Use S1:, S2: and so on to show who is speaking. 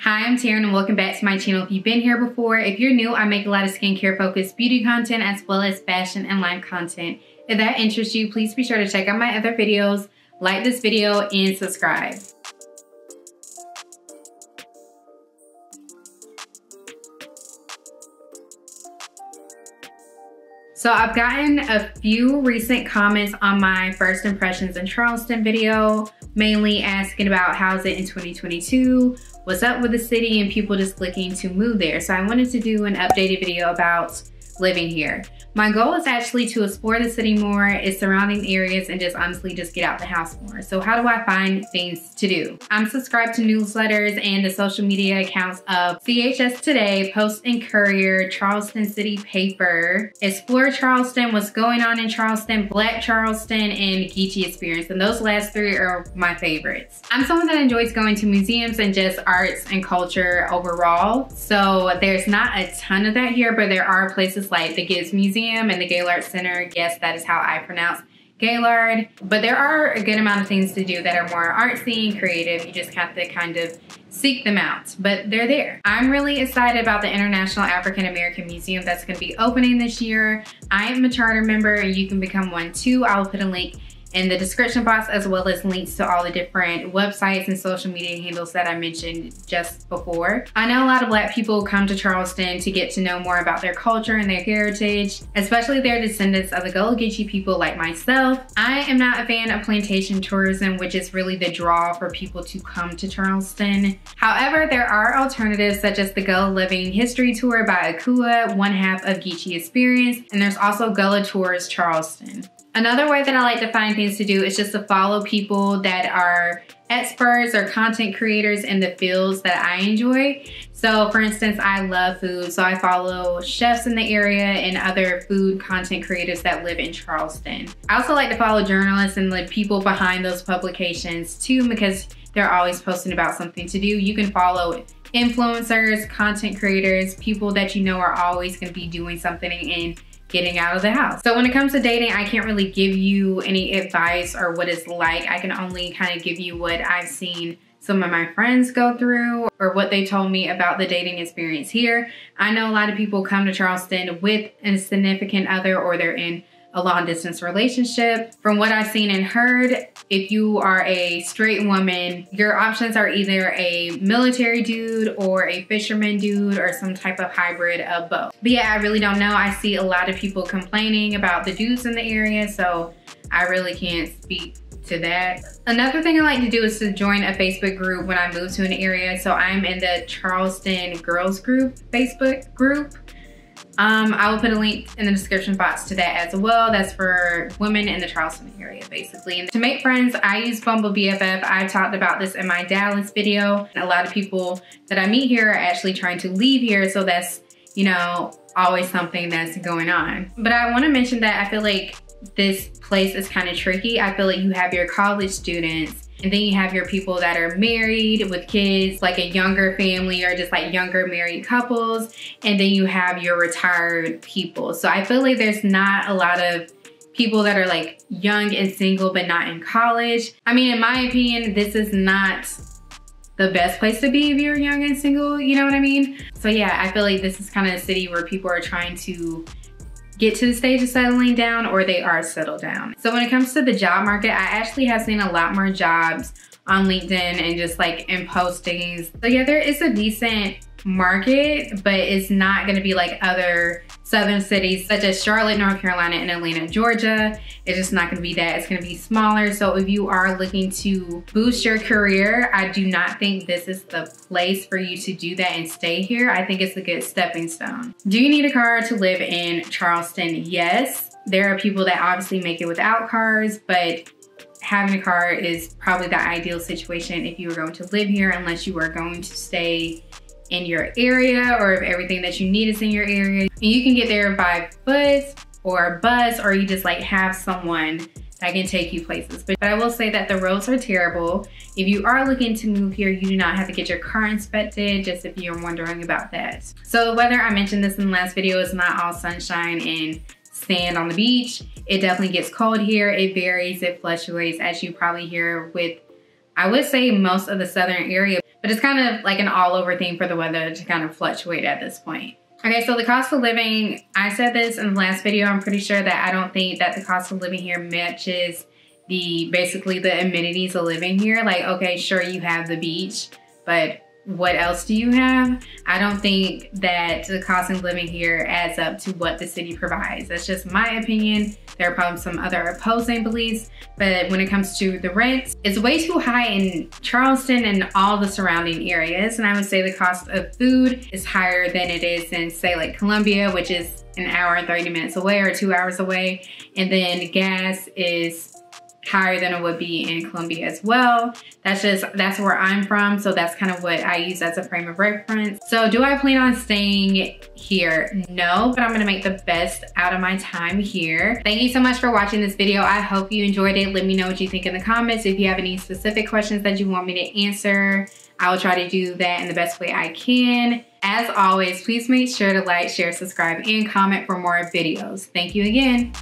S1: Hi, I'm Teryn and welcome back to my channel. If you've been here before, if you're new, I make a lot of skincare focused beauty content as well as fashion and life content. If that interests you, please be sure to check out my other videos, like this video, and subscribe. So I've gotten a few recent comments on my first impressions in Charleston video, mainly asking about how's it in 2022, what's up with the city, and people just looking to move there. So I wanted to do an updated video about living here. My goal is actually to explore the city more, its surrounding areas, and just honestly just get out the house more. So how do I find things to do? I'm subscribed to newsletters and the social media accounts of CHS Today, Post and Courier, Charleston City Paper, Explore Charleston, What's Going On in Charleston, Black Charleston, and Geechee Experience. And those last three are my favorites. I'm someone that enjoys going to museums and just arts and culture overall. So there's not a ton of that here, but there are places like the Gibbs Museum and the Gaylord Center. Yes, that is how I pronounce Gaylord. But there are a good amount of things to do that are more artsy and creative. You just have to kind of seek them out, but they're there. I'm really excited about the International African American Museum that's going to be opening this year. I am a charter member and you can become one too. I'll put a link in the description box as well as links to all the different websites and social media handles that I mentioned just before. I know a lot of Black people come to Charleston to get to know more about their culture and their heritage, especially their descendants of the Gullah Geechee people like myself. I am not a fan of plantation tourism, which is really the draw for people to come to Charleston. However, there are alternatives such as the Gullah Living History Tour by Akua, one half of Geechee Experience, and there's also Gullah Tours Charleston. Another way that I like to find things to do is just to follow people that are experts or content creators in the fields that I enjoy. So for instance, I love food, so I follow chefs in the area and other food content creators that live in Charleston. I also like to follow journalists and the people behind those publications too, because they're always posting about something to do. You can follow influencers, content creators, people that you know are always going to be doing something and getting out of the house. So when it comes to dating, I can't really give you any advice or what it's like. I can only kind of give you what I've seen some of my friends go through or what they told me about the dating experience here. I know a lot of people come to Charleston with a significant other or they're in a long distance relationship. From what I've seen and heard, if you are a straight woman, your options are either a military dude or a fisherman dude or some type of hybrid of both. But yeah, I really don't know. I see a lot of people complaining about the dudes in the area, so I really can't speak to that. Another thing I like to do is to join a Facebook group when I move to an area. So I'm in the Charleston Girls Group Facebook group. I will put a link in the description box to that as well. That's for women in the Charleston area, basically. And to make friends, I use Bumble BFF. I talked about this in my Dallas video. A lot of people that I meet here are actually trying to leave here, so that's, you know, always something that's going on. But I want to mention that I feel like this place is kind of tricky. I feel like you have your college students and then you have your people that are married with kids, like a younger family or just like younger married couples. And then you have your retired people. So I feel like there's not a lot of people that are like young and single, but not in college. I mean, in my opinion, this is not the best place to be if you're young and single, you know what I mean? So yeah, I feel like this is kind of a city where people are trying to get to the stage of settling down or they are settled down. So when it comes to the job market, I actually have seen a lot more jobs on LinkedIn and just like in postings. So yeah, there is a decent market, but it's not gonna be like other southern cities such as Charlotte, North Carolina, and Atlanta, Georgia. It's just not gonna be that. It's gonna be smaller. So if you are looking to boost your career, I do not think this is the place for you to do that and stay here. I think it's a good stepping stone. Do you need a car to live in Charleston? Yes. There are people that obviously make it without cars, but having a car is probably the ideal situation if you are going to live here, unless you are going to stay in your area or if everything that you need is in your area. And you can get there by foot or bus, or you just like have someone that can take you places. But I will say that the roads are terrible. If you are looking to move here, you do not have to get your car inspected, just if you're wondering about that. So the weather, I mentioned this in the last video, is not all sunshine and sand on the beach. It definitely gets cold here. It varies, it fluctuates, as you probably hear with I would say most of the southern area, but it's kind of like an all over thing for the weather to kind of fluctuate at this point. Okay, so the cost of living, I said this in the last video, I'm pretty sure that I don't think that the cost of living here matches basically the amenities of living here. Like, okay, sure, you have the beach, but what else do you have? I don't think that the cost of living here adds up to what the city provides. That's just my opinion. There are probably some other opposing beliefs, but when it comes to the rents, it's way too high in Charleston and all the surrounding areas. And I would say the cost of food is higher than it is in, say, like Columbia, which is an hour and 30 minutes away or 2 hours away. And then gas is higher than it would be in Columbia as well. That's where I'm from, so that's kind of what I use as a frame of reference. So do I plan on staying here? No, but I'm gonna make the best out of my time here. Thank you so much for watching this video. I hope you enjoyed it. Let me know what you think in the comments. If you have any specific questions that you want me to answer, I will try to do that in the best way I can. As always, please make sure to like, share, subscribe, and comment for more videos. Thank you again.